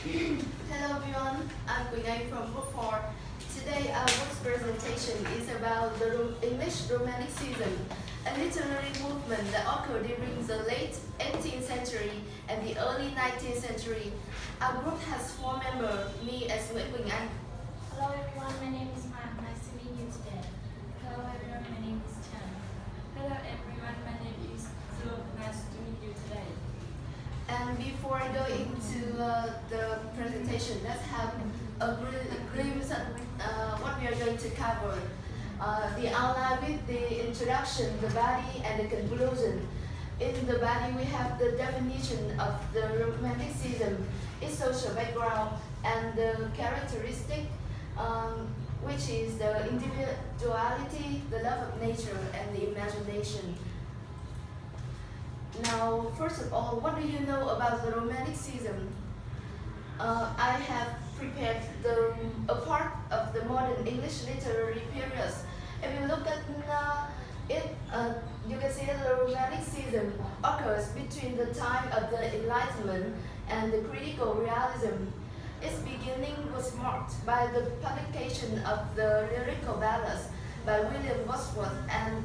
Hello everyone, I'm Quỳnh from Group 4. Today our book's presentation is about the English Romanticism, a literary movement that occurred during the late 18th century and the early 19th century. Our group has 4 members, me as Nguyễn Quỳnh Anh. Hello everyone, my name is Mark. Nice to meet you today. Hello everyone, my name is Chen. Hello everyone, my name is Zhu. Nice to meet you today. And before I go into the presentation, let's have a glimpse at what we are going to cover. The outline with the introduction, the body, and the conclusion. In the body, we have the definition of the romanticism, its social background, and the characteristic, which is the individuality, the love of nature, and the imagination. Now, first of all, what do you know about the romanticism? I have prepared a part of the modern English literary periods. If you look at it, you can see that the romanticism occurs between the time of the Enlightenment and the critical realism. Its beginning was marked by the publication of the lyrical ballads by William Wordsworth and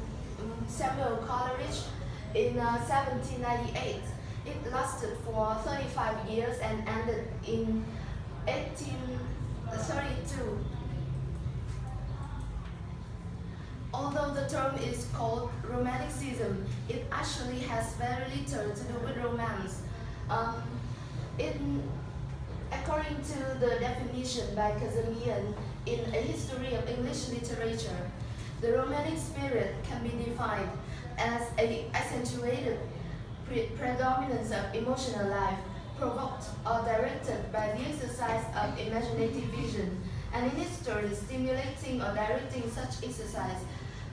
Samuel Coleridge in 1798. It lasted for 35 years and ended in 1832. Although the term is called romanticism, it actually has very little to do with romance. According to the definition by Kazemian in A History of English Literature, the romantic spirit can be defined as an accentuated predominance of emotional life provoked or directed by the exercise of imaginative vision, and in its turn stimulating or directing such exercise.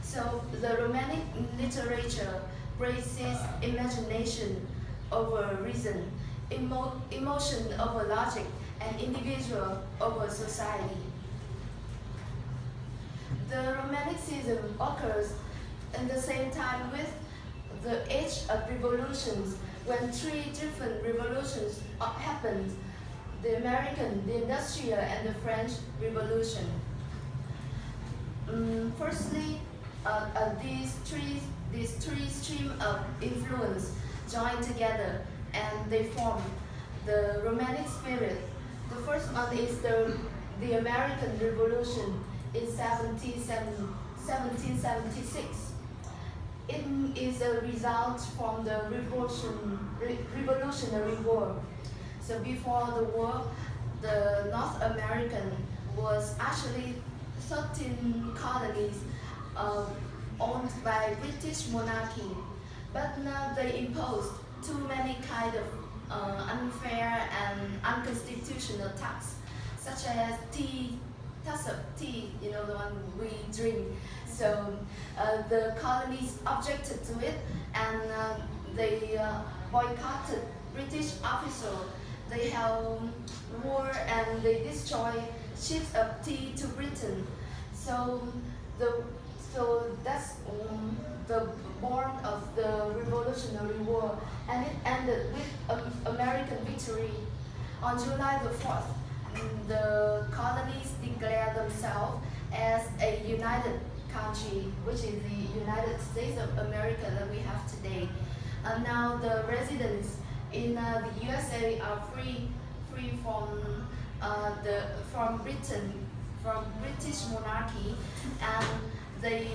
So the romantic literature praises imagination over reason, emotion over logic, and individual over society. The romanticism occurs in the same time with the age of revolutions, when 3 different revolutions happened: the American, the Industrial, and the French Revolution. Firstly, these three streams of influence join together and they form the romantic spirit. The first one is the American Revolution in 1776. It is a result from the Revolutionary War. So before the war, the North American was actually 13 colonies owned by British monarchy. But now they imposed too many kind of unfair and unconstitutional tax, such as tax of tea, you know, the one we drink. So the colonies objected to it, and they boycotted British officials. They held war and they destroyed ships of tea to Britain. So that's the born of the Revolutionary War, and it ended with American victory. On July the 4th, the colonies declared themselves as a united country, which is the United States of America that we have today. Now the residents in the USA are free from British monarchy, and they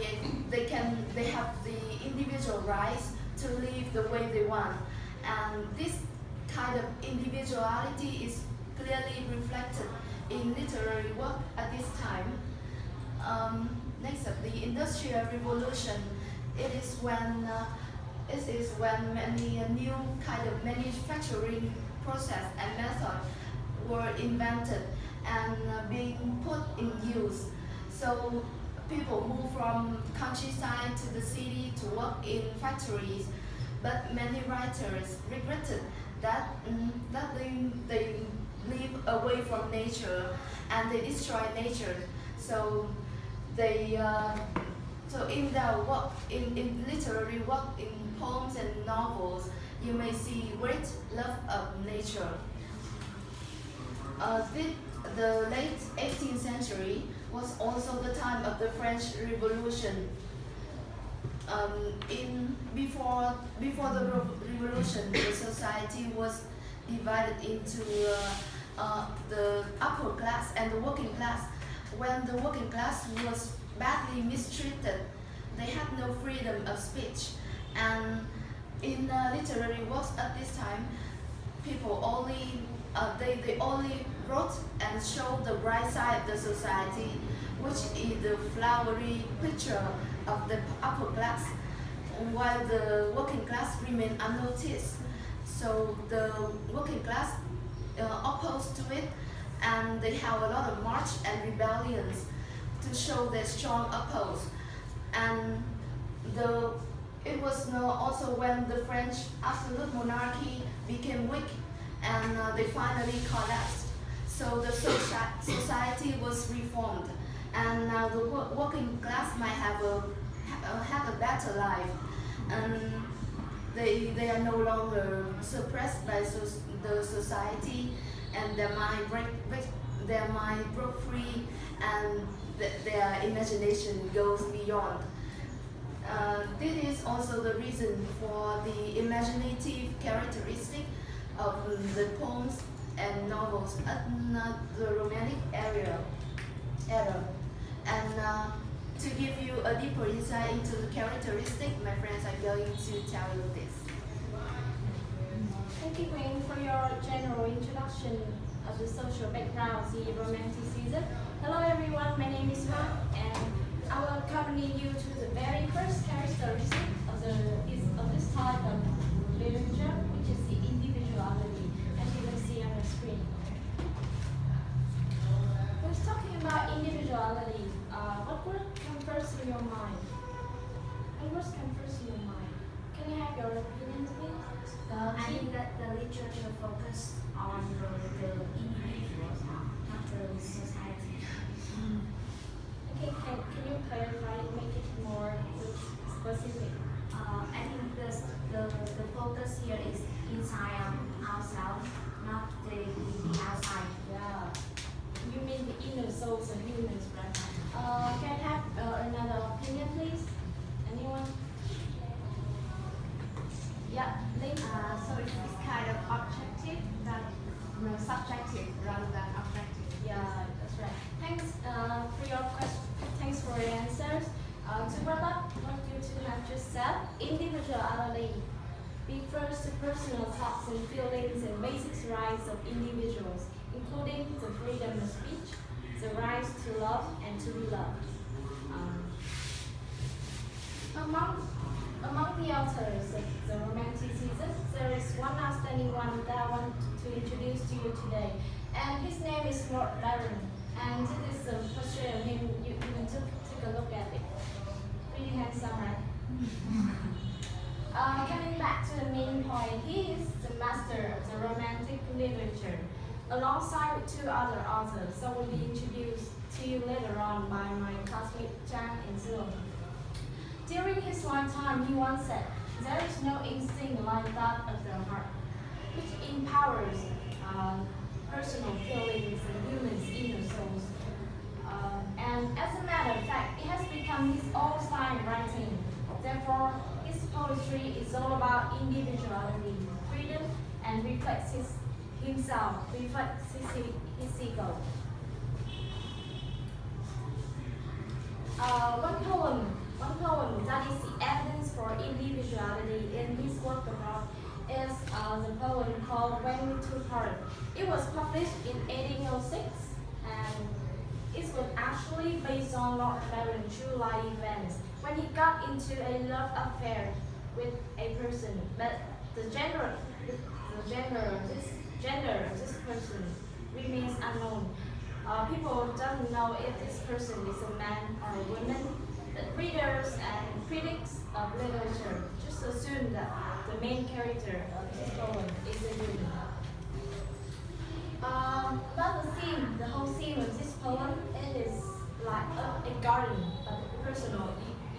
have the individual rights to live the way they want, and this kind of individuality is clearly reflected in literary work at this time. Next up, the Industrial Revolution. It is when many new kind of manufacturing process and method were invented and being put in use. So people move from countryside to the city to work in factories, but many writers regretted that they live away from nature and they destroy nature. So in their work, in literary work, in poems and novels, you may see great love of nature. The late 18th century was also the time of the French Revolution. Before the revolution, the society was divided into the upper class and the working class. When the working class was badly mistreated, they had no freedom of speech, and in literary works at this time, people only they only wrote and showed the bright side of the society, which is the flowery picture of the upper class, while the working class remained unnoticed. So the working class opposed to it, and they have a lot of march and rebellions to show their strong oppose. And it was also when the French absolute monarchy became weak, and they finally collapsed. So the society was reformed, and now the working class might have a better life, and they are no longer suppressed by the society, and their mind broke free, and their imagination goes beyond. This is also the reason for the imaginative characteristic of the poems and novels in the Romantic era. And to give you a deeper insight into the characteristic, my friends are going to tell you this. Thank you, Queen, for your general introduction of the social background of the Romanticism. Hello, everyone. My name is Mark, and I will accompany you to the very first characteristic of this type of literature, which is the individuality, as you can see on the screen. When talking about individuality, what word comes first in your mind? What words come first in your mind? Can I have your opinion, please? I think that the literature focused on the individuals, not the society. Okay, can you clarify and make it more specific? I think the focus here is inside ourselves, not the outside. Yeah. You mean the inner souls of humans, right? Can I have another opinion, please? Anyone? Yeah, Link? So it's kind of objective than subjective rather than objective. Yeah, that's right. Thanks for your question. Thanks for your answers. To wrap up what you two have just said, individuality refers to personal thoughts and feelings and basic rights of individuals, including the freedom of speech, the right to love and to be loved. Among the authors of the Romanticism, there is one outstanding one that I want to introduce to you today, and his name is Lord Byron. And this is a portrait of him. You can take a look at it. Pretty handsome, right? Coming back to the main point, he is the master of the Romantic literature, alongside with two other authors that will be introduced to you later on by my classmate Chang and Zilong. During his lifetime, he once said, "There is no instinct like that of the heart, which empowers personal feelings and humans' inner souls." And as a matter of fact, it has become his own style of writing. Therefore, his poetry is all about individuality, freedom, and reflects his ego. One poem that is the evidence for individuality in his work of art is the poem called "When We Took Part." It was published in 1806, and it was actually based on Lord Byron's true life events when he got into a love affair with a person, but the gender of this person remains unknown. People don't know if this person is a man or a woman, but readers and critics of literature just assume that the main character of this poem is a woman. But the whole theme of this poem, it is like a garden of personal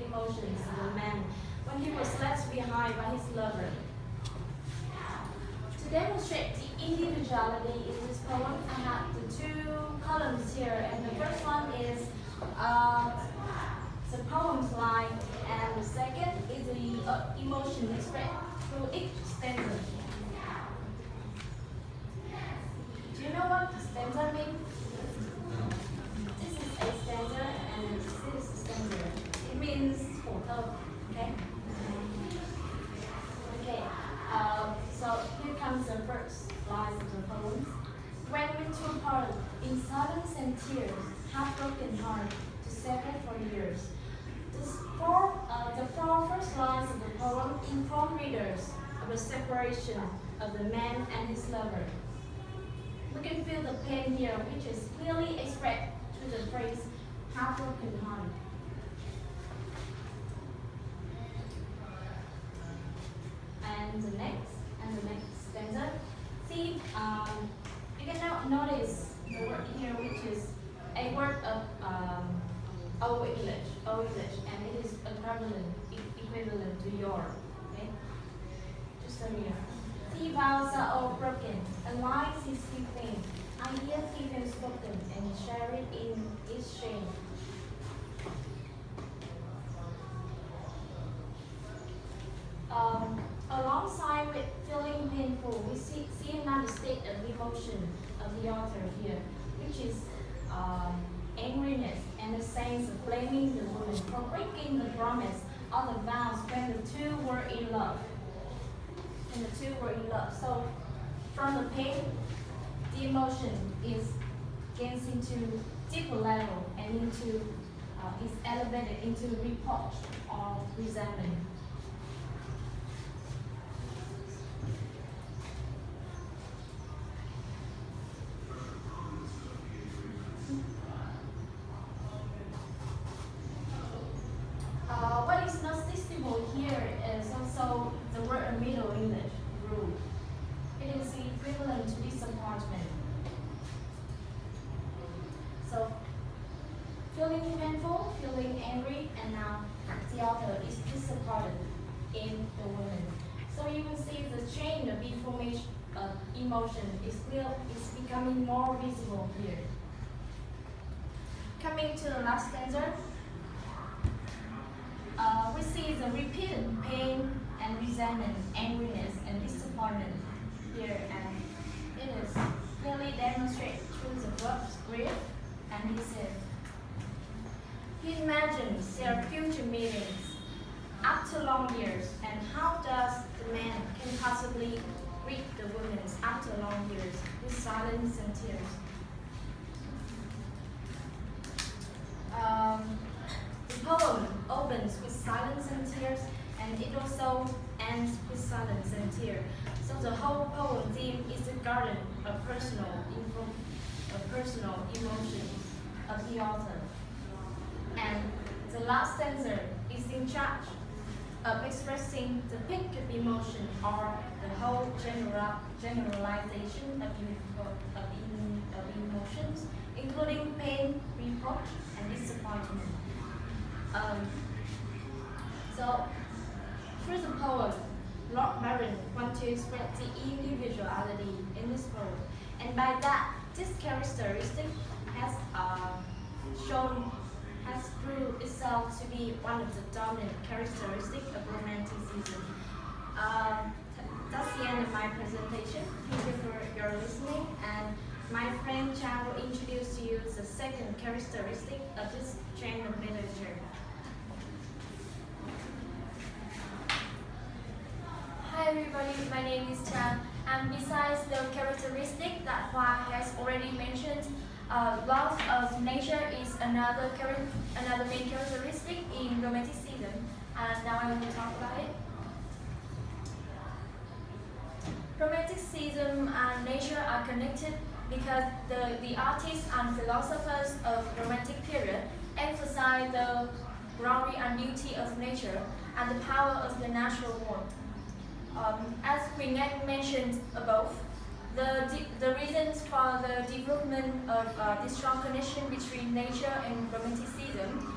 emotions of a man when he was left behind by his lover. To demonstrate the individual individuality in this poem. I have the two columns here, and the first one is the poem's line, and the second is the emotion expressed through each stanza. Do you know what stanza means? This is a stanza, and this is a stanza. It means 火头, okay? Okay, so here comes the first line of the poem. When we two parted in silence and tears, half-broken heart to sever for years. The four first lines of the poem inform readers of the separation of the man and his lover. We can feel the pain here, which is clearly expressed through the phrase half-broken heart. And the next stanza. See, you can now notice the word here, which is a word of Old English, and it is equivalent to your. Okay, just a minute. See, vows are all broken, and lines is sleeping. I hear freedom spoken, and share it in its shame. Alongside with feeling painful, we see another state of emotion of the author here, which is angriness and a sense of blaming the woman for breaking the promise of the vows when the two were in love. So, from the pain, the emotion gets into deeper level and is elevated into reproach or resentment. What is noticeable here is also the word Middle English, rule. It is equivalent to disappointment. So, feeling painful, feeling angry, and now the author is disappointed in the woman. So you can see the chain of information of emotion is becoming more visible here. Coming to the last stanza, we see the repeated pain and resentment, angriness and disappointment here, and it is clearly demonstrated through the verbs grief and he said. He imagines their future meetings after long years, and how does the man can possibly greet the woman after long years with silence and tears. The poem opens with silence and tears, and it also ends with silence and tears. So the whole poem theme is the garden of personal emotions of the author. And the last stanza is in charge of expressing the peak of emotion or the whole generalization of emotions, including pain, reproach, and disappointment. So, through the poem, Lord Byron wants to express the individuality in this poem, and by that, this characteristic has proved itself to be one of the dominant characteristics of romanticism. That's the end of my presentation. Thank you for your listening, and my friend Chan will introduce to you the second characteristic of this genre of literature. Hi everybody, my name is Chan, and besides the characteristic that Hua has already mentioned, love of nature is another main characteristic in romanticism, and now I will talk about it. Romanticism and nature are connected because the artists and philosophers of the Romantic period emphasize the glory and beauty of nature and the power of the natural world. As we mentioned above, the reasons for the development of this strong connection between nature and romanticism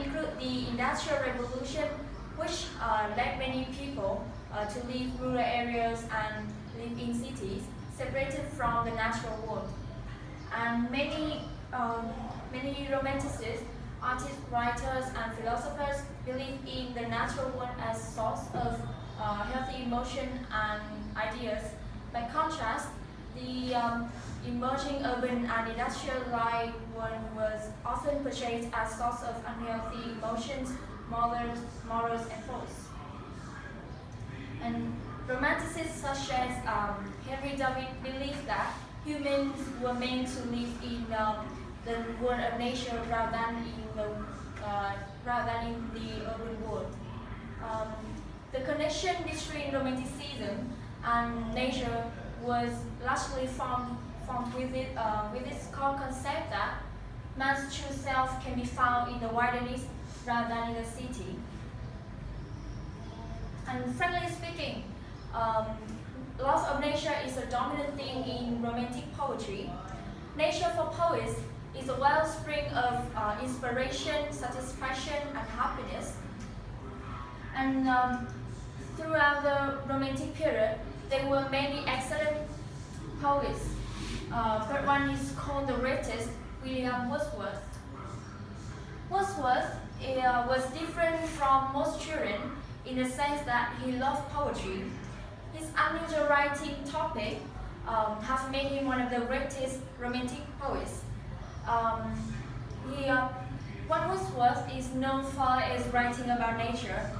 include the Industrial Revolution, which led many people to leave rural areas and live in cities. separated from the natural world. And many romanticists, artists, writers, and philosophers believe in the natural world as source of healthy emotion and ideas. By contrast, the emerging urban and industrial life one was often portrayed as source of unhealthy emotions, morals, and thoughts. And romanticists such as Henry David believed that humans were meant to live in the world of nature rather than in the urban world. The connection between romanticism and nature was largely formed with its core concept that man's true self can be found in the wilderness rather than in the city. And frankly speaking, love of nature is a dominant theme in romantic poetry. Nature for poets is a wellspring of inspiration, satisfaction, and happiness. And throughout the Romantic period, there were many excellent poets. Third one is called the greatest, William Wordsworth. Wordsworth was different from most children in the sense that he loved poetry. His unusual writing topic has made him one of the greatest romantic poets. What Wordsworth is known for is writing about nature.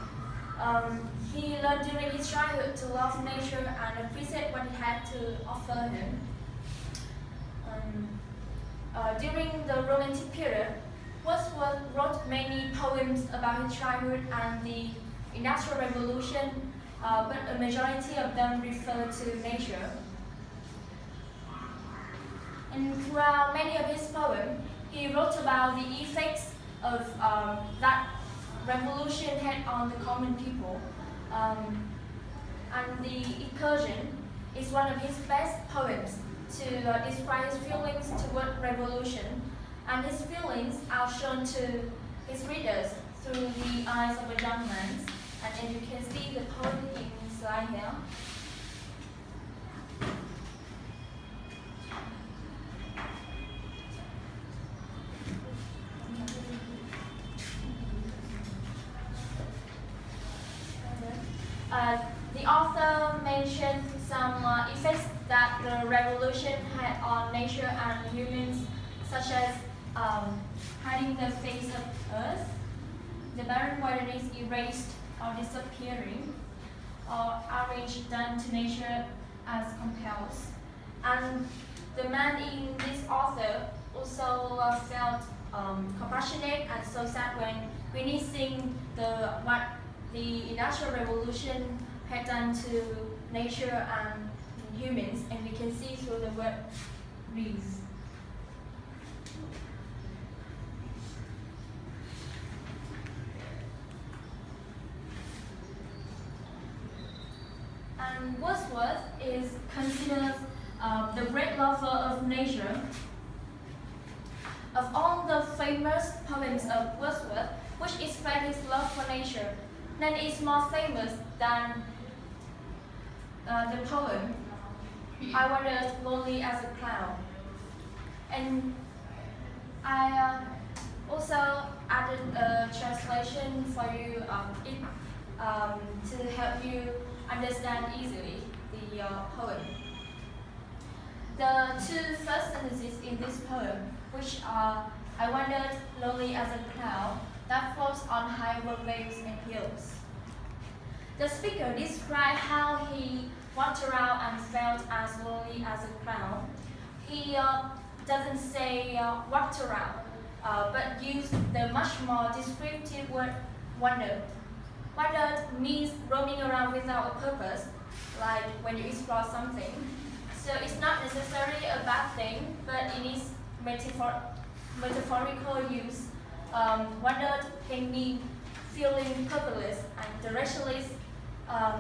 He learned during his childhood to love nature and appreciate what it had to offer him. During the Romantic period, Wordsworth wrote many poems about his childhood and the Industrial Revolution, but a majority of them refer to nature. And throughout many of his poems, he wrote about the effects of that revolution had on the common people. And the Incursion is one of his best poems to describe his feelings toward revolution, and his feelings are shown to his readers through the eyes of a young man. And you can see the poem in slide here. The author mentioned some effects that the revolution had on nature and humans, such as hiding the face of Earth, the barren wilderness erased or disappearing, or outrage done to nature as compels. And the man in this author also felt compassionate and so sad when witnessing what the Industrial Revolution had done to nature and humans, and we can see through the word "reads." And Wordsworth is considered the great lover of nature. Of all the famous poems of Wordsworth, which express his love for nature, none is more famous than the poem "I Wandered Lonely as a Cloud." And I also added a translation for you to help you understand easily the poem. The two first sentences in this poem, which are "I wandered lonely as a cloud that floats on high waves and hills." The speaker described how he walked around and felt as lonely as a cloud. He doesn't say walked around, but used the much more descriptive word wandered. Wandered means roaming around without a purpose, like when you explore something. So it's not necessarily a bad thing, but in its metaphorical use, wandered can mean feeling purposeless and directionless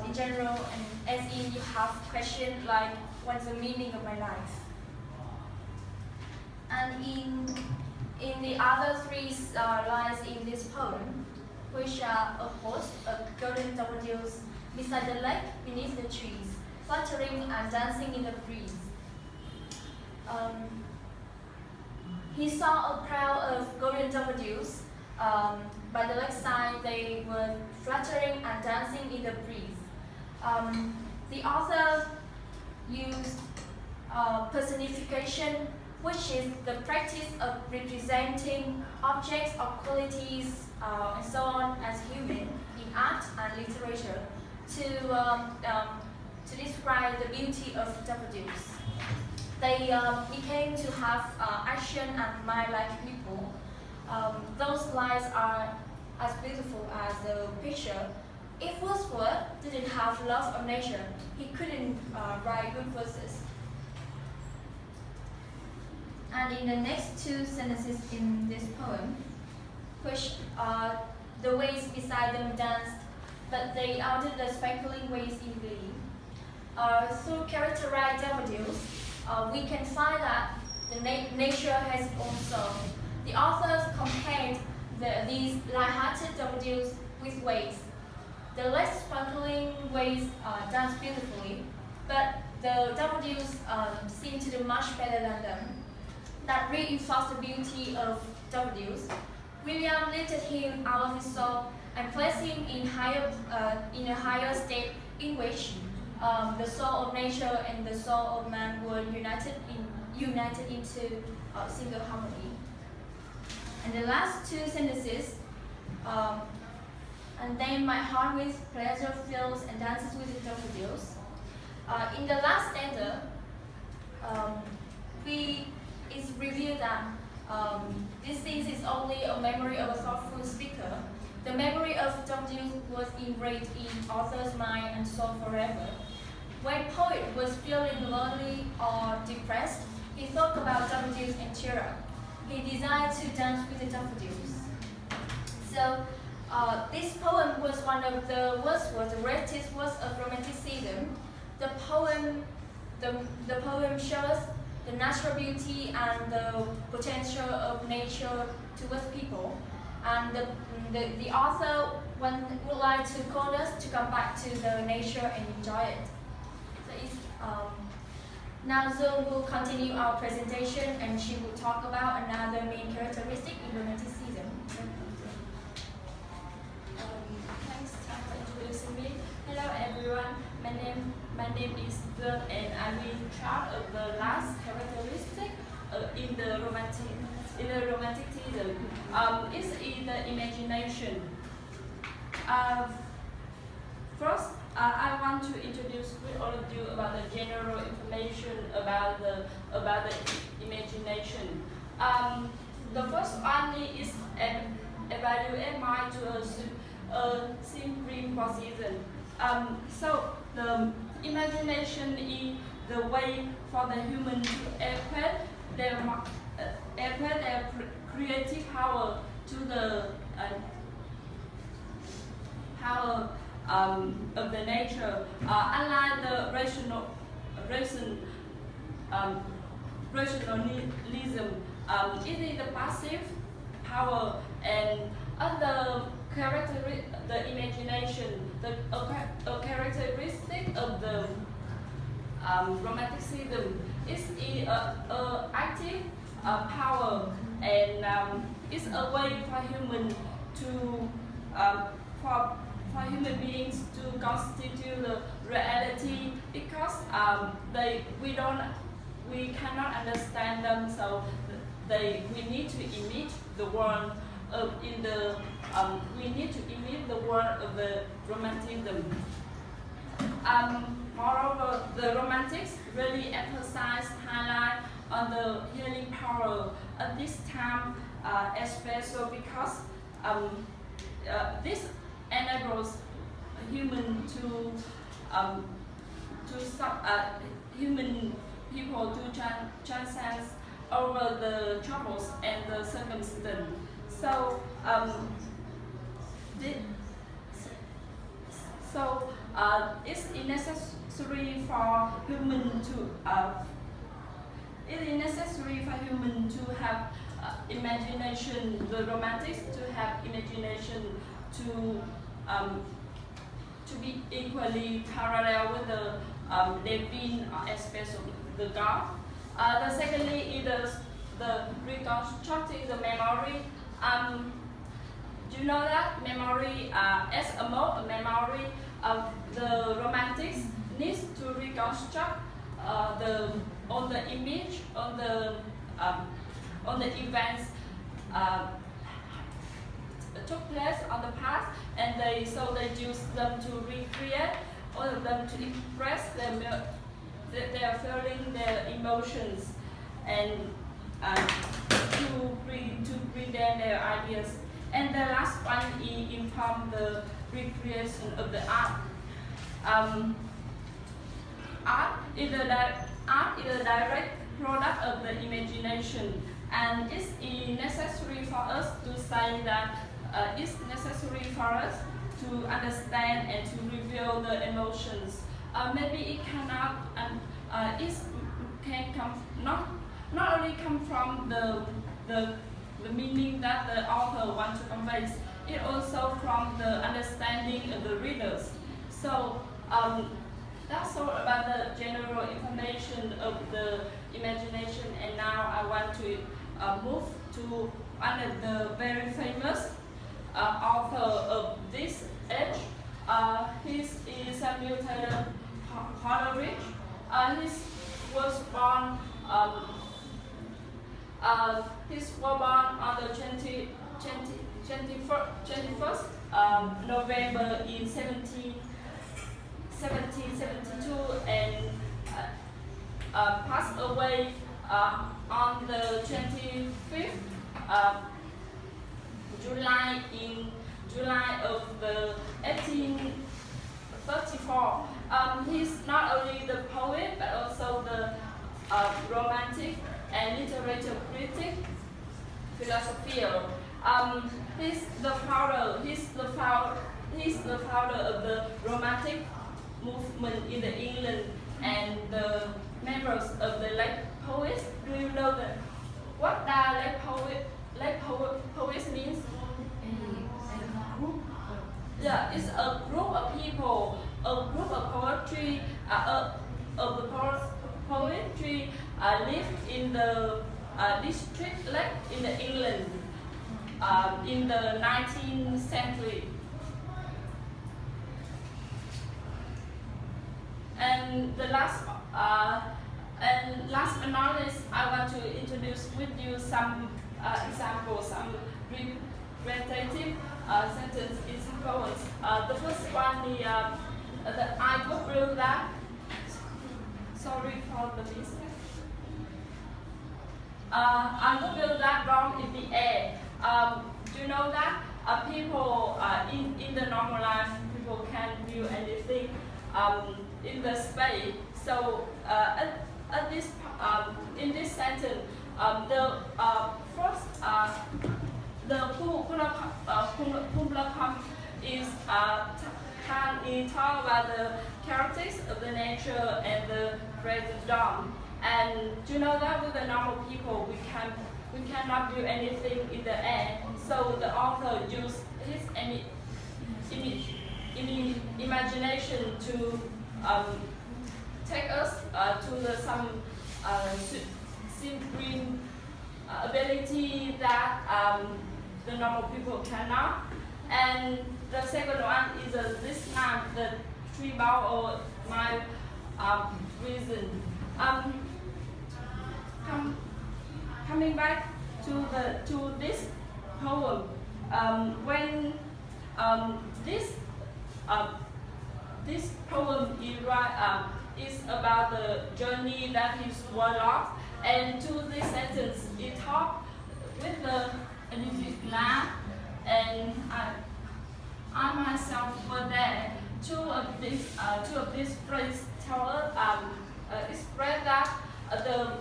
in general, and as in you have questioned like, what's the meaning of my life? And in the other three lines in this poem, which are a host of golden daffodils beside the lake beneath the trees, fluttering and dancing in the breeze. He saw a crowd of golden daffodils. By the lakeside, they were fluttering and dancing in the breeze. The author used personification, which is the practice of representing objects or qualities and so on as human in art and literature to describe the beauty of daffodils. They became to have action and mind like people. Those lines are as beautiful as the picture. If Wordsworth didn't have love of nature, he couldn't write good verses. And in the next two sentences in this poem, which the waves beside them danced, but they outed the sparkling waves in glee. Through characterized daffodils, we can find that the nature has its own soul. The authors compared these light-hearted daffodils with waves. The less sparkling waves dance beautifully, but the daffodils seem to do much better than them. That reinforced the beauty of daffodils. William lifted him out of his soul and placed him in a higher state in which the soul of nature and the soul of man were united into a single harmony. And the last two sentences, and then my heart with pleasure fills and dances with the daffodils. In the last stanza, it's revealed that this thing is only a memory of a thoughtful speaker. The memory of daffodils was engraved in author's mind and soul forever. When poet was feeling lonely or depressed, he thought about daffodils and cheer up. He desired to dance with the daffodils. So this poem was one of the greatest works of romanticism. The poem shows the natural beauty and the potential of nature towards people. And the author would like to call us to come back to the nature and enjoy it. So now Zoe will continue our presentation and she will talk about another main characteristic in romanticism. Thanks for introducing me. Hello everyone. My name is Zoe and I will chart of the last characteristic in the romanticism. It's in the imagination. First, I want to introduce with all of you about the general information about the imagination. The first one is evaluate mind to a supreme position. So the imagination is the way for the human to express their creative power to the power of the nature, unlike the rationalism, it is the passive power, and other the imagination, a characteristic of the romanticism is a active power, and it's a way for human to for human beings to constitute the reality, because we cannot understand them, so we need to image the world we need to image the world of the romanticism. Moreover, the romantics really highlight on the healing power at this time, especially because this enables human human people to transcend over the troubles and the circumstance. So it's necessary for human to have imagination, the romantics to have imagination to be equally parallel with the divine aspects of the God. The secondly is the reconstructing the memory. Do you know that memory, as a mode, a memory of the romantics needs to reconstruct on the image, on the events took place on the past, and they use them to recreate, all of them to express their feeling, their emotions, and to bring their ideas. And the last one is inform the recreation of the art. Art is a direct product of the imagination, and it's necessary for us to say that it's necessary for us to understand and to reveal the emotions. Maybe it cannot, it can come not only come from the meaning that the author wants to convey, it also from the understanding of the readers. So that's all about the general information of the imagination, and now I want to move to one of the very famous author of this age. His is Samuel Taylor Coleridge. He was born on the 21st November in 1772 and passed away on the 25th July of the 1834. He's not only the poet but also the romantic and literature critic, philosopher. He's the founder of the romantic movement in the England and the members of the late poets. Do you know what the late poets means? Yeah, it's a group of people, a group of poetry, of the poetry lived in the district like in the England in the 19th century. And last but not least, I want to introduce with you some examples, some representative sentence examples. The first one is I would build that. Sorry for the mistake. I would build that bomb in the air. Do you know that people in the normal life, people can't view anything in the space. So at this in this sentence, the first the Kumlakam is can talk about the characteristics of the nature and the present dawn. And do you know that with the normal people we cannot do anything in the air. So the author used his imagination to take us to some supreme ability that the normal people cannot. And the second one is this man, the tree bow or my reason. Coming back to this poem, when this poem is about the journey that his warlock, and to this sentence it talks with the land, and I myself were there. Two of these phrases tell us express that the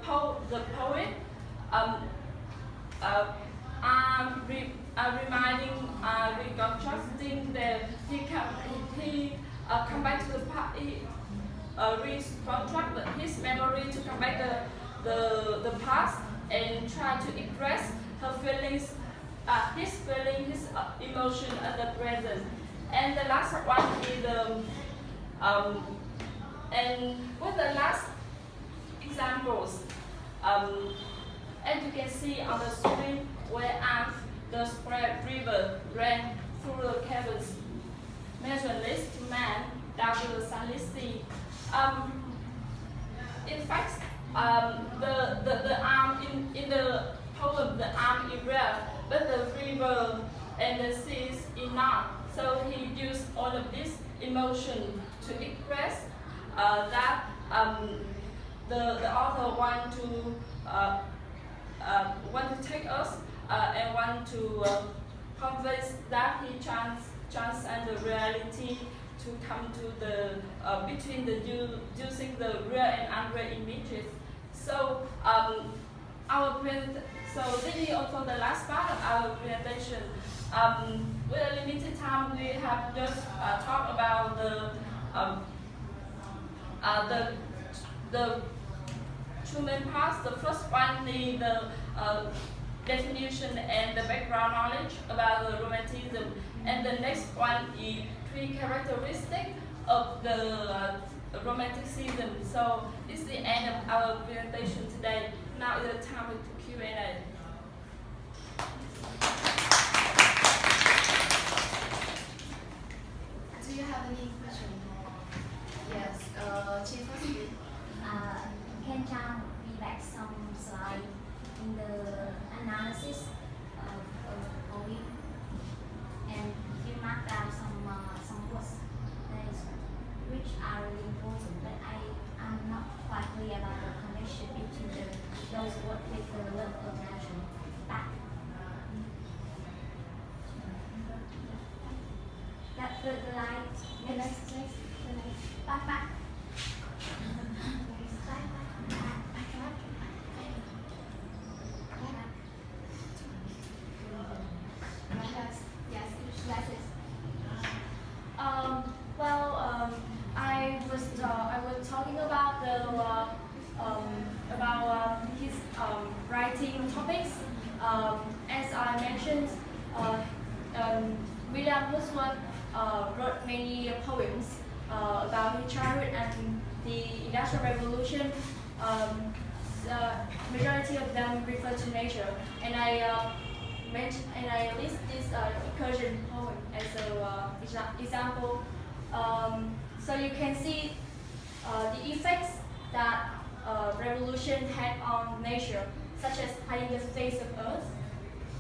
poet reconstructing that he come back to the past. He reconstruct his memory to come back the past and try to express her feelings, his feeling, his emotion at the present. And the last one is Um, and with the last examples, as you can see on the screen, where the Spread River ran through the caverns, measureless to man down to the sunless sea. In fact, the arm in the poem, the arm is red, but the river and the sea is not. So he used all of this emotion to express that the author want to take us and want to convey that he transcend the reality to come to the between the using the real and unreal images. So this is also the last part of our presentation. With a limited time, we have just talked about the two main parts. The first one is the definition and the background knowledge about the romanticism, and the next one is three characteristics of the romanticism. So this is the end of our presentation today. Now is the time to Q&A. Do you have any question? Yes, Chief first. Can John be back some slide in the analysis of poem, and you mark down some words that is, which are really important, but I'm not quite clear about the connection between those words with the love of nature. Back. That the light. The next. Back. I was talking about his writing topics. As I mentioned, William Wordsworth wrote many poems about his childhood and the Industrial Revolution. The majority of them refer to nature, and I list this incursion poem as an example. So you can see the effects that revolution had on nature, such as hiding the face of Earth,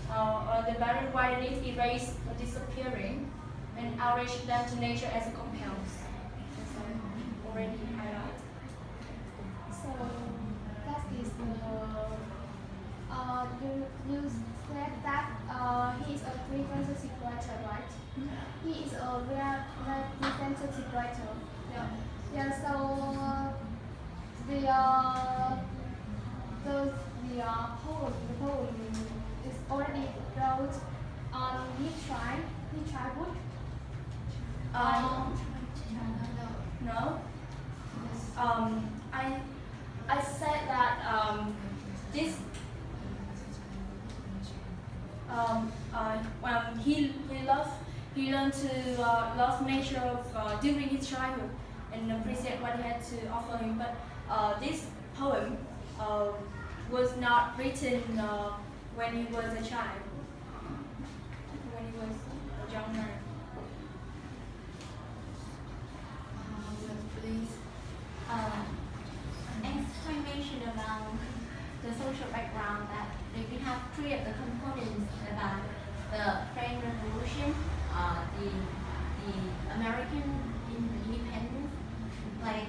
or the barren wilderness erased or disappearing, and outrage done to nature as it compels. As I already highlighted. So that is you said that he is a representative writer, right? He is a representative writer. Yeah. Yeah. So the poem is already wrote on his childhood. No. I said that this he learned to love nature during his childhood and appreciate what he had to offer him. But this poem was not written when he was a child, when he was a young man. Please. Explanation about the social background that we have three of the components about the French Revolution, the American independence, like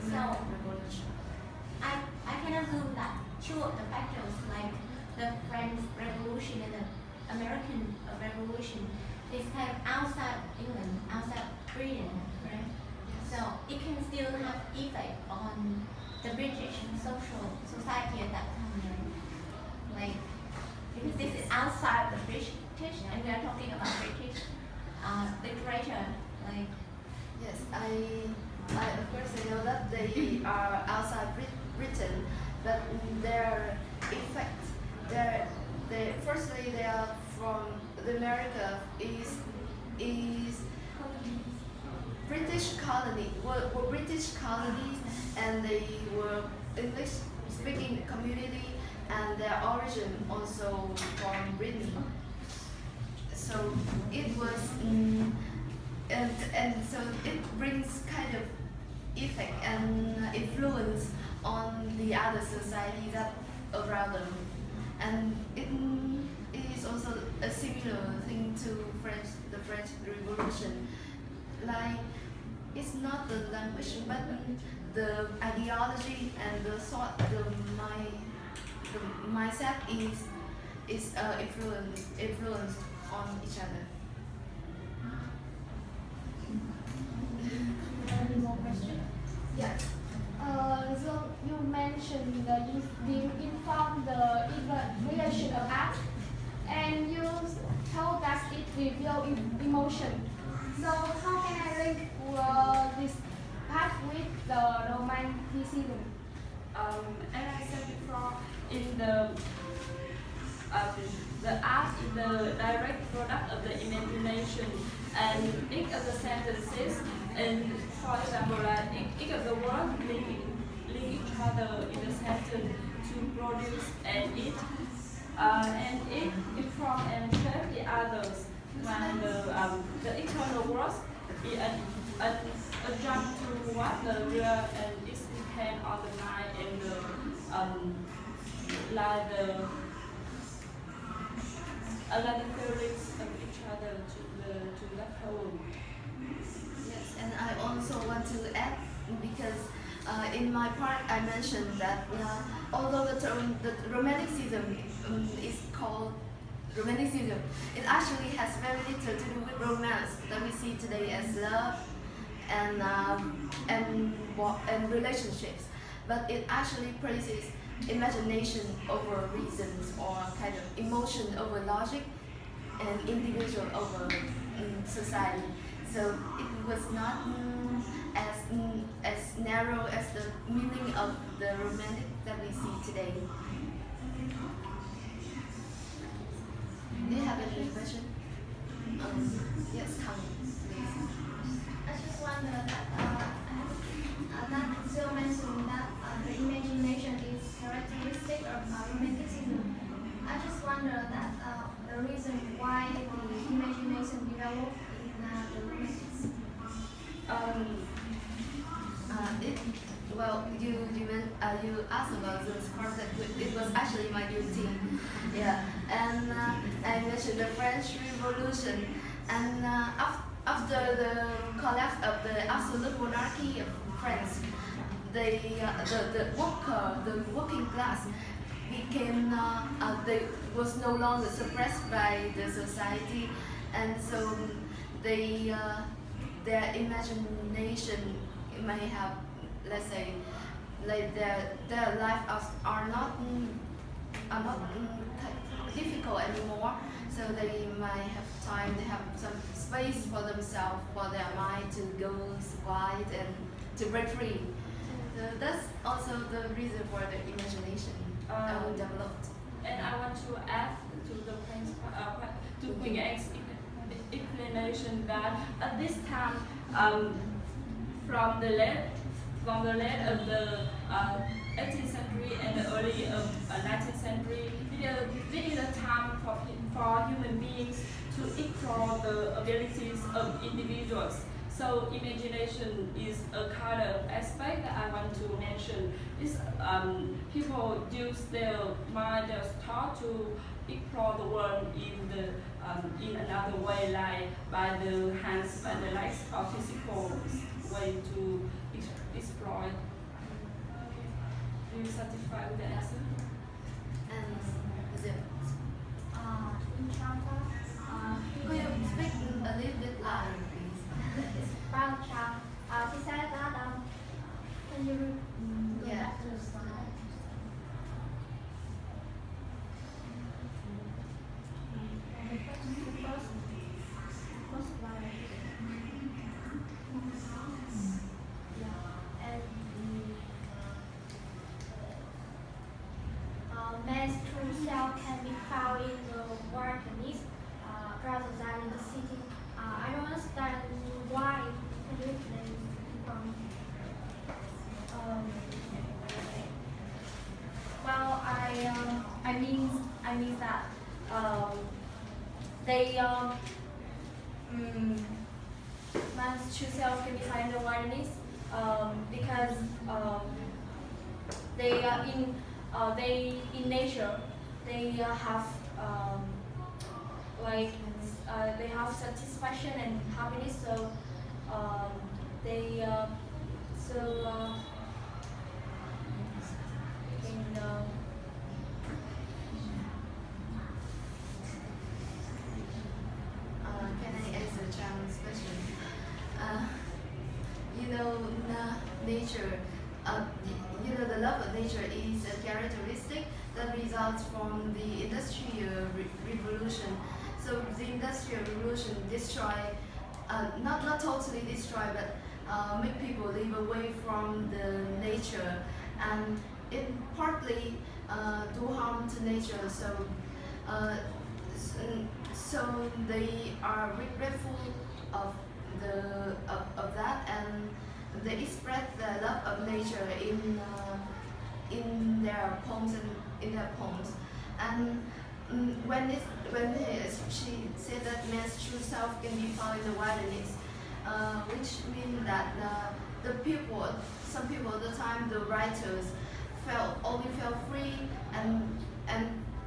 so. I can assume that two of the factors, like the French Revolution and the American Revolution, is kind of outside England, outside Britain, right? So it can still have effect on the British society at that time, right? Like, because this is outside the British, and we are talking about British literature, like. Yes, I of course I know that they are outside Britain, but their effect, firstly they are from the America is British colony were British colonies, and they were English speaking community, and their origin also from Britain. So it was and so it brings kind of effect and influence on the other society that around them, and it is also a similar thing to the French Revolution. Like it's not the language, but the ideology and the thought, the mindset is influenced on each other. Any more questions? Yes. So you mentioned that you inform the evaluation of art, and you told us it reveals emotion. So how can I link this part with the romanticism? As I said before, in the art is the direct product of the imagination, and each of the sentences, and for example, like each of the words link each other in the sentence to produce and it inform and shape the others. When the internal words is a jump to what the real and it depends on the mind and like the feelings of each other to that whole. Yes, and I also want to add, because in my part I mentioned that although the term the romanticism is called romanticism, it actually has very little to do with romance that we see today as love and relationships, but it actually praises imagination over reasons, or kind of emotion over logic, and individual over society. So it was not as narrow as the meaning of the romantic that we see today. Do you have any question? Yes, Hang, please. I just wonder that Zil mentioned that the imagination is characteristic of romanticism. I just wonder that the reason why the imagination developed in the romantics. Well, you asked about this part that it was actually my duty, yeah. And I mentioned the French Revolution, and after the collapse of the absolute monarchy of France, the working class became they was no longer suppressed by the society, and so they their imagination may have, let's say, like their life are not difficult anymore, so they might have time, they have some space for themselves, for their mind to go wide and to break free. So that's also the reason for the imagination developed. And I want to add to the Queen explanation that at this time, from the late of the 18th century and the early of 19th century, it is a time for human beings to explore the abilities of individuals. So imagination is a kind of aspect that I want to mention. Is people use their mind, their thought to explore the world in another way, like by the hands, by the legs, or physical way to explore. Do you satisfy with the answer? And is it? In China, Could you speak a little bit louder, please? Brown child, she said that can you go Yeah. back to the slide? First slide. Yeah, and man's true self can be found in the wilderness rather than in the city. I don't understand why. Can you I mean that they man's true self can be found in the wilderness because they are in nature they have like they have satisfaction and happiness, so they so in Can I answer Chang's question? You know, nature, the love of nature is a characteristic that results from the industrial revolution. So the industrial revolution destroy, not totally destroy, but make people live away from the nature, and it partly do harm to nature. So uh, so they are regretful of of that, and they express the love of nature in their poems and she said that man's true self can be found in the wilderness, which means that some people at the time, the writers only felt free and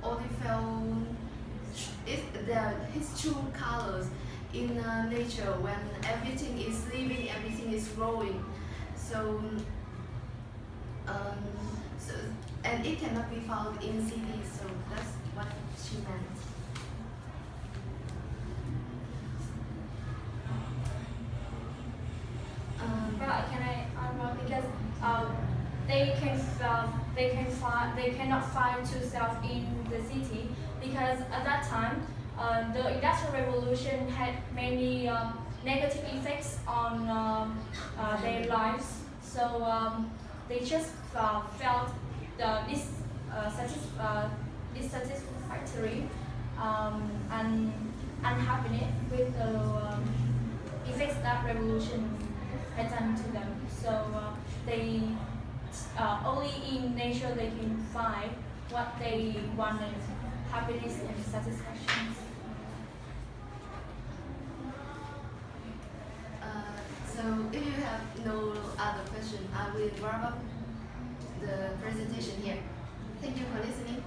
only felt his true colors in nature when everything is living, everything is growing. So, so and it cannot be found in cities. So that's what she meant. But can I add more? Because they cannot find true self in the city because at that time the industrial revolution had many negative effects on their lives. So they just felt dissatisfactory and unhappiness with the effects that revolution had done to them. So they only in nature they can find what they wanted, happiness and satisfaction. So if you have no other question, I will wrap up the presentation here. Thank you for listening.